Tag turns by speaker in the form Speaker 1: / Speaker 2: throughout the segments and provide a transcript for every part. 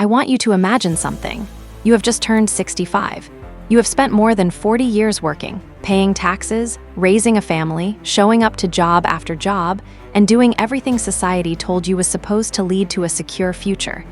Speaker 1: I want you to imagine something. You have just turned 65. You have spent more than 40 years working, paying taxes, raising a family, showing up to job after job, and doing everything society told you was supposed to lead to a secure future.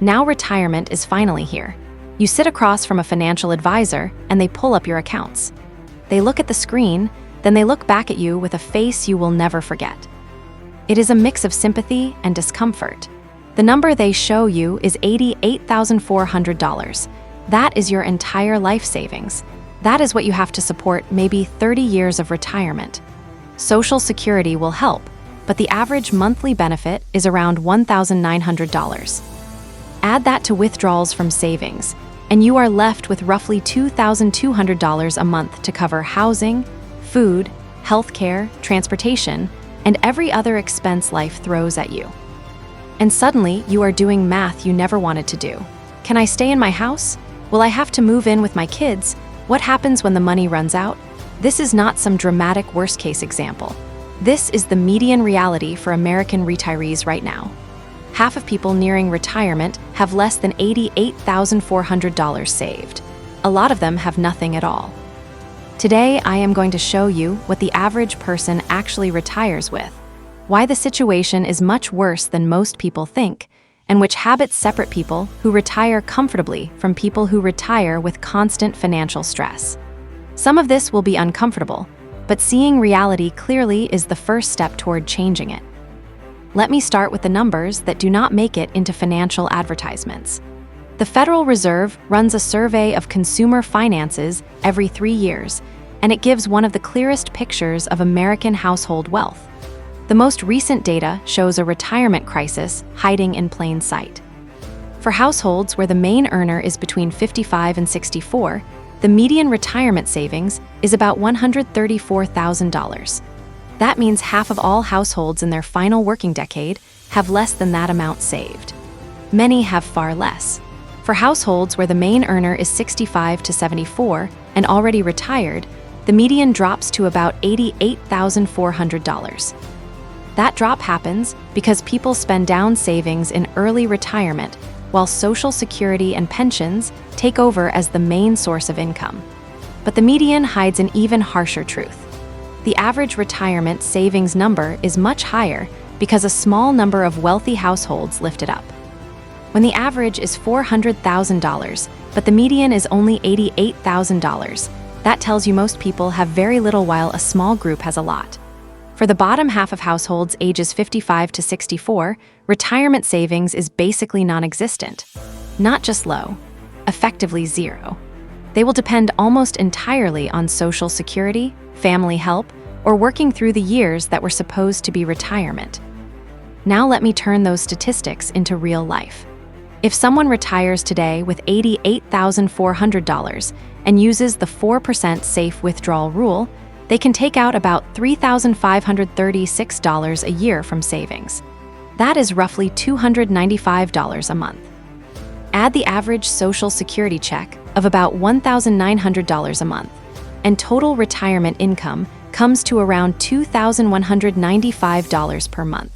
Speaker 1: Now retirement is finally here. You sit across from a financial advisor and they pull up your accounts. They look at the screen, then they look back at you with a face you will never forget. It is a mix of sympathy and discomfort. The number they show you is $88,400. That is your entire life savings. That is what you have to support maybe 30 years of retirement. Social Security will help, but the average monthly benefit is around $1,900. Add that to withdrawals from savings, and you are left with roughly $2,200 a month to cover housing, food, healthcare, transportation, and every other expense life throws at you. And suddenly, you are doing math you never wanted to do. Can I stay in my house? Will I have to move in with my kids? What happens when the money runs out? This is not some dramatic worst-case example. This is the median reality for American retirees right now. Half of people nearing retirement have less than $88,400 saved. A lot of them have nothing at all. Today, I am going to show you what the average person actually retires with, why the situation is much worse than most people think, and which habits separate people who retire comfortably from people who retire with constant financial stress. Some of this will be uncomfortable, but seeing reality clearly is the first step toward changing it. Let me start with the numbers that do not make it into financial advertisements. The Federal Reserve runs a survey of consumer finances every 3 years, and it gives one of the clearest pictures of American household wealth. The most recent data shows a retirement crisis hiding in plain sight. For households where the main earner is between 55 and 64, the median retirement savings is about $134,000. That means half of all households in their final working decade have less than that amount saved. Many have far less. For households where the main earner is 65 to 74 and already retired, the median drops to about $88,400. That drop happens because people spend down savings in early retirement while Social Security and pensions take over as the main source of income. But the median hides an even harsher truth. The average retirement savings number is much higher because a small number of wealthy households lift it up. When the average is $400,000, but the median is only $88,000, that tells you most people have very little while a small group has a lot. For the bottom half of households ages 55 to 64, retirement savings is basically non-existent. Not just low, effectively zero. They will depend almost entirely on Social Security, family help, or working through the years that were supposed to be retirement. Now let me turn those statistics into real life. If someone retires today with $88,400 and uses the 4% safe withdrawal rule, they can take out about $3,536 a year from savings. That is roughly $295 a month. Add the average Social Security check of about $1,900 a month, and total retirement income comes to around $2,195 per month.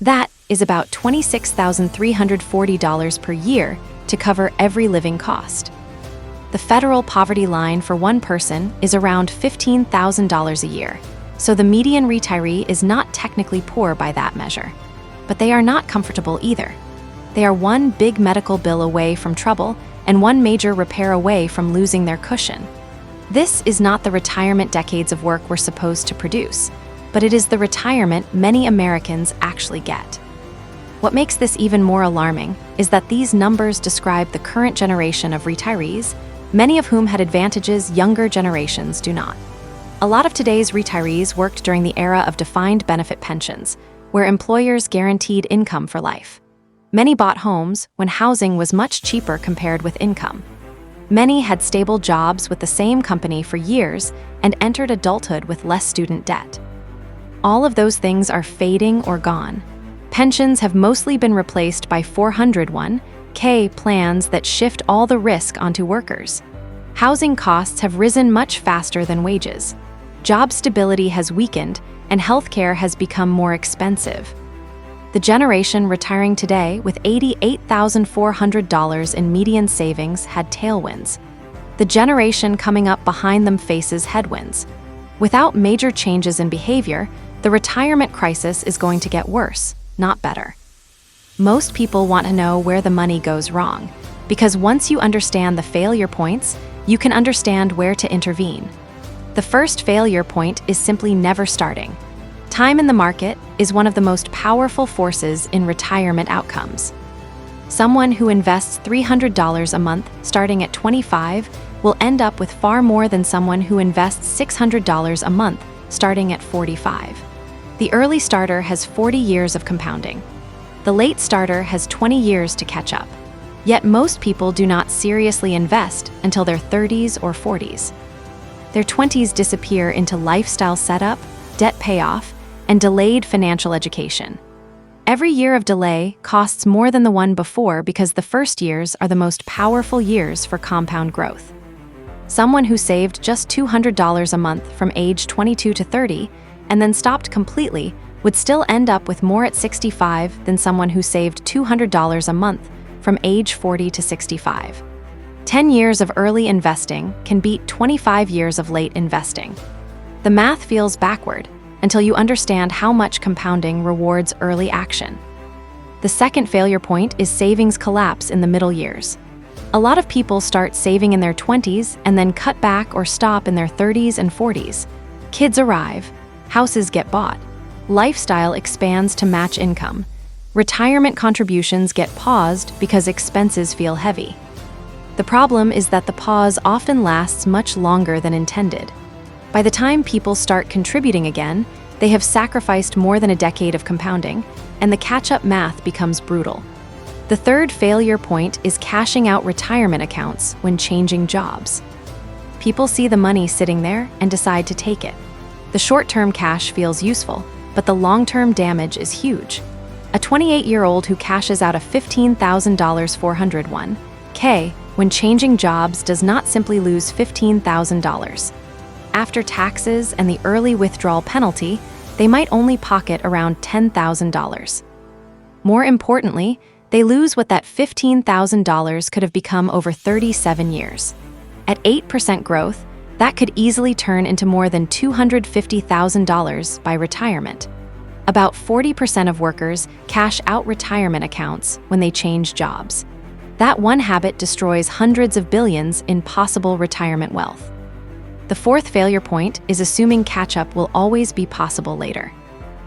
Speaker 1: That is about $26,340 per year to cover every living cost. The federal poverty line for one person is around $15,000 a year, so the median retiree is not technically poor by that measure. But they are not comfortable either. They are one big medical bill away from trouble and one major repair away from losing their cushion. This is not the retirement decades of work we're supposed to produce, but it is the retirement many Americans actually get. What makes this even more alarming is that these numbers describe the current generation of retirees, many of whom had advantages younger generations do not. A lot of today's retirees worked during the era of defined benefit pensions, where employers guaranteed income for life. Many bought homes when housing was much cheaper compared with income. Many had stable jobs with the same company for years and entered adulthood with less student debt. All of those things are fading or gone. Pensions have mostly been replaced by 401(k) plans that shift all the risk onto workers. Housing costs have risen much faster than wages. Job stability has weakened, and healthcare has become more expensive. The generation retiring today with $88,400 in median savings had tailwinds. The generation coming up behind them faces headwinds. Without major changes in behavior, the retirement crisis is going to get worse, not better. Most people want to know where the money goes wrong, because once you understand the failure points, you can understand where to intervene. The first failure point is simply never starting. Time in the market is one of the most powerful forces in retirement outcomes. Someone who invests $300 a month starting at 25 will end up with far more than someone who invests $600 a month starting at 45. The early starter has 40 years of compounding. The late starter has 20 years to catch up. Yet most people do not seriously invest until their 30s or 40s. Their 20s disappear into lifestyle setup, debt payoff, and delayed financial education. Every year of delay costs more than the one before because the first years are the most powerful years for compound growth. Someone who saved just $200 a month from age 22 to 30 and then stopped completely would still end up with more at 65 than someone who saved $200 a month from age 40 to 65. 10 years of early investing can beat 25 years of late investing. The math feels backward until you understand how much compounding rewards early action. The second failure point is savings collapse in the middle years. A lot of people start saving in their 20s and then cut back or stop in their 30s and 40s. Kids arrive, houses get bought, lifestyle expands to match income. Retirement contributions get paused because expenses feel heavy. The problem is that the pause often lasts much longer than intended. By the time people start contributing again, they have sacrificed more than a decade of compounding, and the catch-up math becomes brutal. The third failure point is cashing out retirement accounts when changing jobs. People see the money sitting there and decide to take it. The short-term cash feels useful, but the long-term damage is huge. A 28-year-old who cashes out a $15,000 401k when changing jobs does not simply lose $15,000. After taxes and the early withdrawal penalty, they might only pocket around $10,000. More importantly, they lose what that $15,000 could have become over 37 years. At 8% growth, that could easily turn into more than $250,000 by retirement. About 40% of workers cash out retirement accounts when they change jobs. That one habit destroys hundreds of billions in possible retirement wealth. The fourth failure point is assuming catch-up will always be possible later.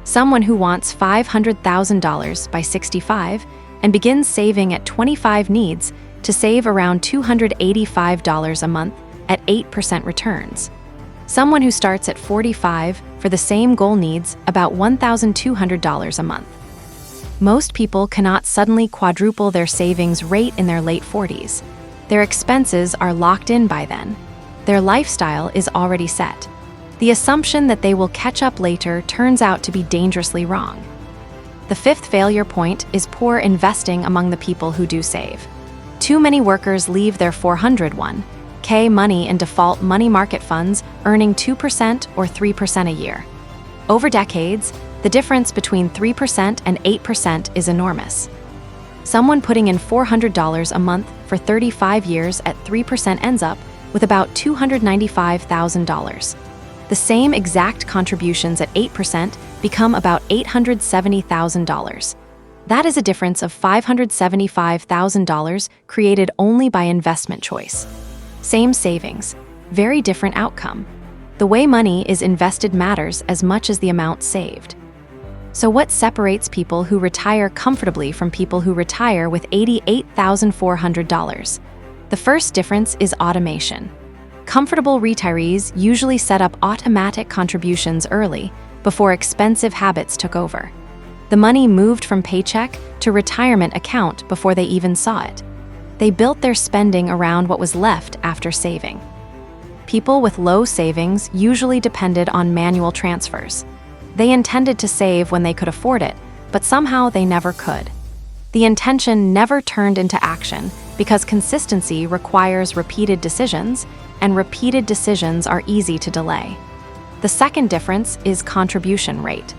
Speaker 1: Someone who wants $500,000 by 65 and begins saving at 25 needs to save around $285 a month at 8% returns. Someone who starts at 45 for the same goal needs about $1,200 a month. Most people cannot suddenly quadruple their savings rate in their late 40s. Their expenses are locked in by then. Their lifestyle is already set. The assumption that they will catch up later turns out to be dangerously wrong. The fifth failure point is poor investing among the people who do save. Too many workers leave their 401k money in default money market funds, earning 2% or 3% a year. Over decades, the difference between 3% and 8% is enormous. Someone putting in $400 a month for 35 years at 3% ends up with about $295,000. The same exact contributions at 8% become about $870,000. That is a difference of $575,000 created only by investment choice. Same savings, very different outcome. The way money is invested matters as much as the amount saved. So what separates people who retire comfortably from people who retire with $88,400? The first difference is automation. Comfortable retirees usually set up automatic contributions early, before expensive habits took over. The money moved from paycheck to retirement account before they even saw it. They built their spending around what was left after saving. People with low savings usually depended on manual transfers. They intended to save when they could afford it, but somehow they never could. The intention never turned into action because consistency requires repeated decisions, and repeated decisions are easy to delay. The second difference is contribution rate.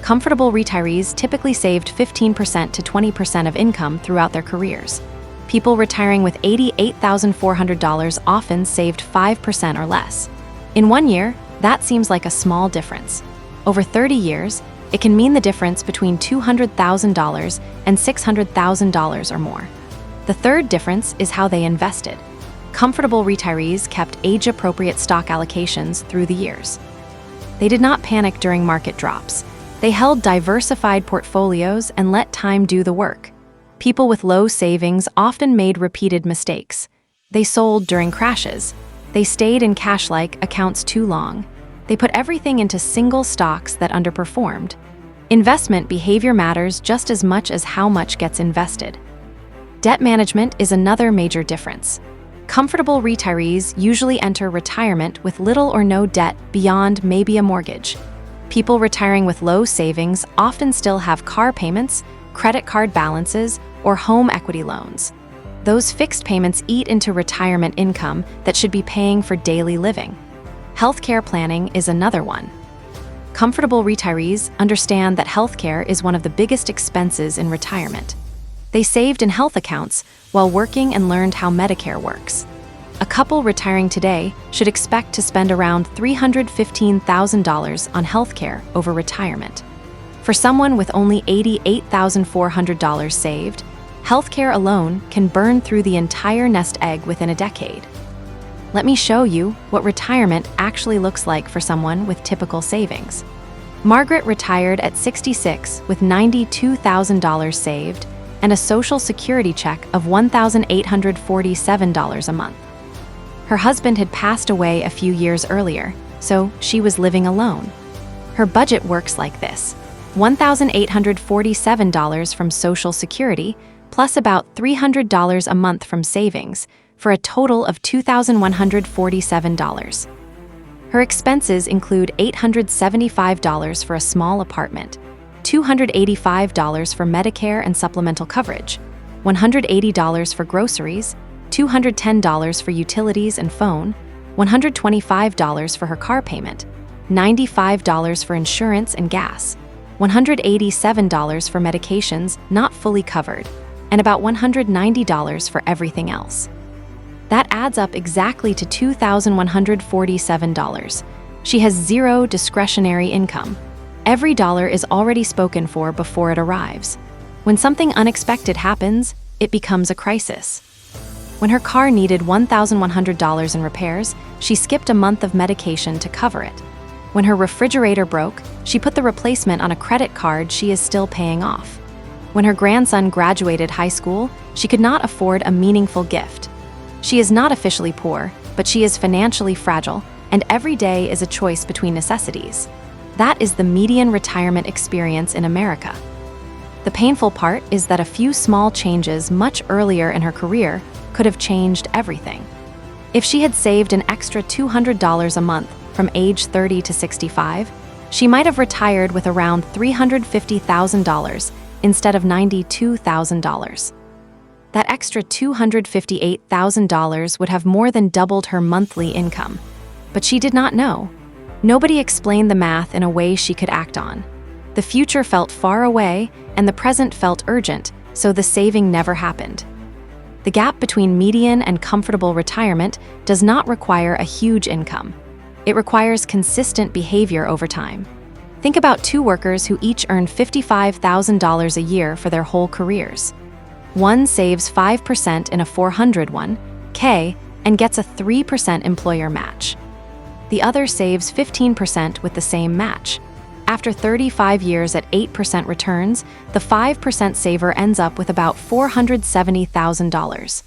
Speaker 1: Comfortable retirees typically saved 15% to 20% of income throughout their careers. People retiring with $88,400 often saved 5% or less. In 1 year, that seems like a small difference. Over 30 years, it can mean the difference between $200,000 and $600,000 or more. The third difference is how they invested. Comfortable retirees kept age-appropriate stock allocations through the years. They did not panic during market drops. They held diversified portfolios and let time do the work. People with low savings often made repeated mistakes. They sold during crashes. They stayed in cash-like accounts too long. They put everything into single stocks that underperformed. Investment behavior matters just as much as how much gets invested. Debt management is another major difference. Comfortable retirees usually enter retirement with little or no debt beyond maybe a mortgage. People retiring with low savings often still have car payments, credit card balances, or home equity loans. Those fixed payments eat into retirement income that should be paying for daily living. Healthcare planning is another one. Comfortable retirees understand that healthcare is one of the biggest expenses in retirement. They saved in health accounts while working and learned how Medicare works. A couple retiring today should expect to spend around $315,000 on healthcare over retirement. For someone with only $88,400 saved, healthcare alone can burn through the entire nest egg within a decade. Let me show you what retirement actually looks like for someone with typical savings. Margaret retired at 66 with $92,000 saved and a Social Security check of $1,847 a month. Her husband had passed away a few years earlier, so she was living alone. Her budget works like this: $1,847 from Social Security, plus about $300 a month from savings, for a total of $2,147. Her expenses include $875 for a small apartment, $285 for Medicare and supplemental coverage, $180 for groceries, $210 for utilities and phone, $125 for her car payment, $95 for insurance and gas, $187 for medications not fully covered, and about $190 for everything else. That adds up exactly to $2,147. She has zero discretionary income. Every dollar is already spoken for before it arrives. When something unexpected happens, it becomes a crisis. When her car needed $1,100 in repairs, she skipped a month of medication to cover it. When her refrigerator broke, she put the replacement on a credit card she is still paying off. When her grandson graduated high school, she could not afford a meaningful gift. She is not officially poor, but she is financially fragile, and every day is a choice between necessities. That is the median retirement experience in America. The painful part is that a few small changes much earlier in her career could have changed everything. If she had saved an extra $200 a month from age 30 to 65, she might have retired with around $350,000 instead of $92,000. That extra $258,000 would have more than doubled her monthly income. But she did not know. Nobody explained the math in a way she could act on. The future felt far away, and the present felt urgent, so the saving never happened. The gap between median and comfortable retirement does not require a huge income. It requires consistent behavior over time. Think about two workers who each earn $55,000 a year for their whole careers. One saves 5% in a 401(k) and gets a 3% employer match. The other saves 15% with the same match. After 35 years at 8% returns, the 5% saver ends up with about $470,000.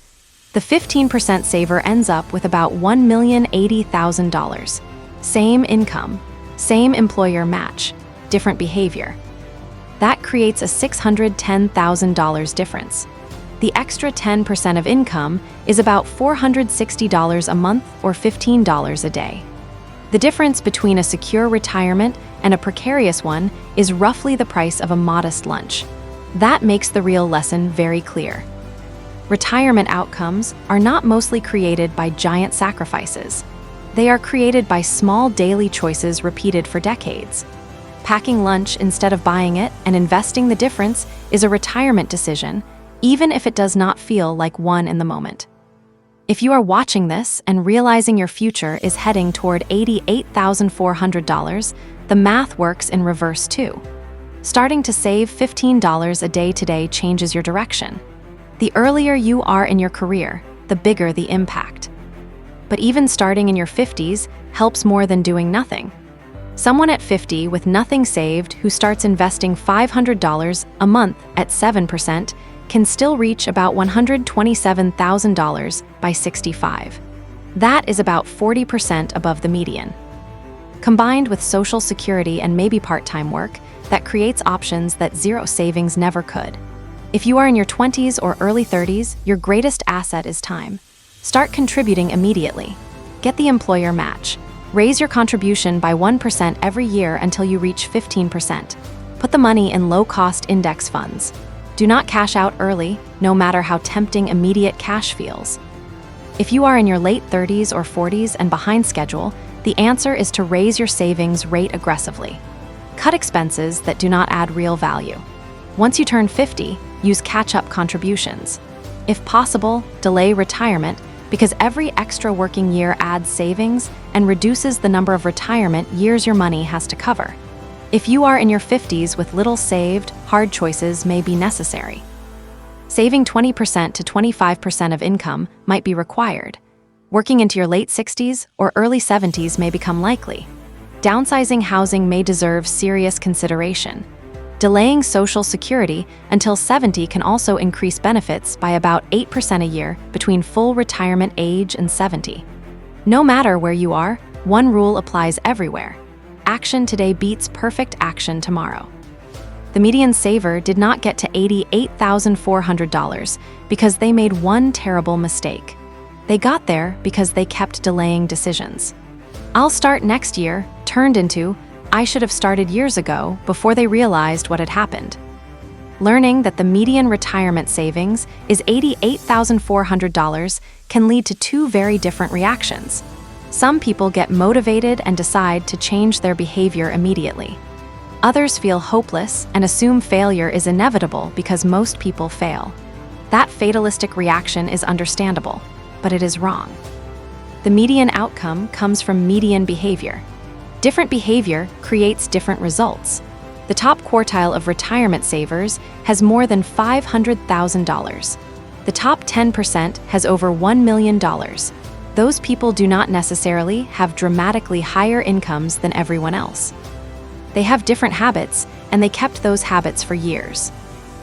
Speaker 1: The 15% saver ends up with about $1,080,000. Same income, same employer match, different behavior. That creates a $610,000 difference. The extra 10% of income is about $460 a month or $15 a day. The difference between a secure retirement and a precarious one is roughly the price of a modest lunch. That makes the real lesson very clear. Retirement outcomes are not mostly created by giant sacrifices. They are created by small daily choices repeated for decades. Packing lunch instead of buying it and investing the difference is a retirement decision, even if it does not feel like one in the moment. If you are watching this and realizing your future is heading toward $88,400, the math works in reverse too. Starting to save $15 a day today changes your direction. The earlier you are in your career, the bigger the impact. But even starting in your 50s helps more than doing nothing. Someone at 50 with nothing saved who starts investing $500 a month at 7% can still reach about $127,000 by 65. That is about 40% above the median. Combined with Social Security and maybe part-time work, that creates options that zero savings never could. If you are in your 20s or early 30s, your greatest asset is time. Start contributing immediately. Get the employer match. Raise your contribution by 1% every year until you reach 15%. Put the money in low-cost index funds. Do not cash out early, no matter how tempting immediate cash feels. If you are in your late 30s or 40s and behind schedule, the answer is to raise your savings rate aggressively. Cut expenses that do not add real value. Once you turn 50, use catch-up contributions. If possible, delay retirement because every extra working year adds savings and reduces the number of retirement years your money has to cover. If you are in your 50s with little saved, hard choices may be necessary. Saving 20% to 25% of income might be required. Working into your late 60s or early 70s may become likely. Downsizing housing may deserve serious consideration. Delaying Social Security until 70 can also increase benefits by about 8% a year between full retirement age and 70. No matter where you are, one rule applies everywhere. Action today beats perfect action tomorrow. The median saver did not get to $88,400 because they made one terrible mistake. They got there because they kept delaying decisions. "I'll start next year" turned into "I should have started years ago" before they realized what had happened. Learning that the median retirement savings is $88,400 can lead to two very different reactions. Some people get motivated and decide to change their behavior immediately. Others feel hopeless and assume failure is inevitable because most people fail. That fatalistic reaction is understandable, but it is wrong. The median outcome comes from median behavior. Different behavior creates different results. The top quartile of retirement savers has more than $500,000. The top 10% has over $1 million. Those people do not necessarily have dramatically higher incomes than everyone else. They have different habits, and they kept those habits for years.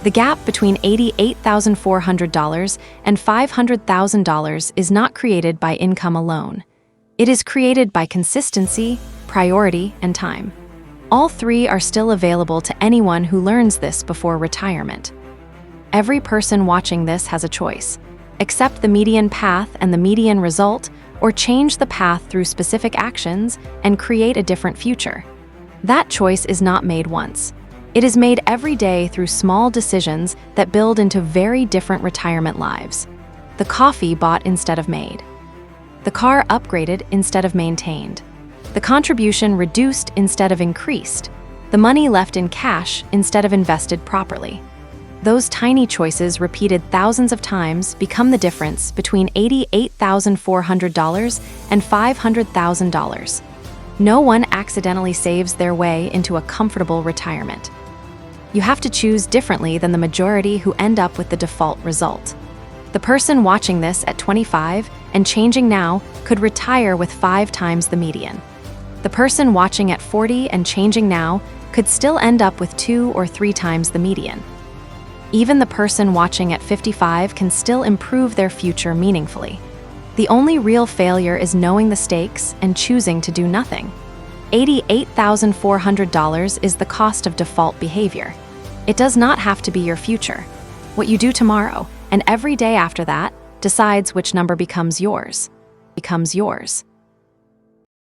Speaker 1: The gap between $88,400 and $500,000 is not created by income alone. It is created by consistency, priority, and time. All three are still available to anyone who learns this before retirement. Every person watching this has a choice. Accept the median path and the median result, or change the path through specific actions and create a different future. That choice is not made once. It is made every day through small decisions that build into very different retirement lives. The coffee bought instead of made. The car upgraded instead of maintained. The contribution reduced instead of increased. The money left in cash instead of invested properly. Those tiny choices repeated thousands of times become the difference between $88,400 and $500,000. No one accidentally saves their way into a comfortable retirement. You have to choose differently than the majority who end up with the default result. The person watching this at 25 and changing now could retire with 5 times the median. The person watching at 40 and changing now could still end up with 2 or 3 times the median. Even the person watching at 55 can still improve their future meaningfully. The only real failure is knowing the stakes and choosing to do nothing. $88,400 is the cost of default behavior. It does not have to be your future. What you do tomorrow and every day after that decides which number becomes yours.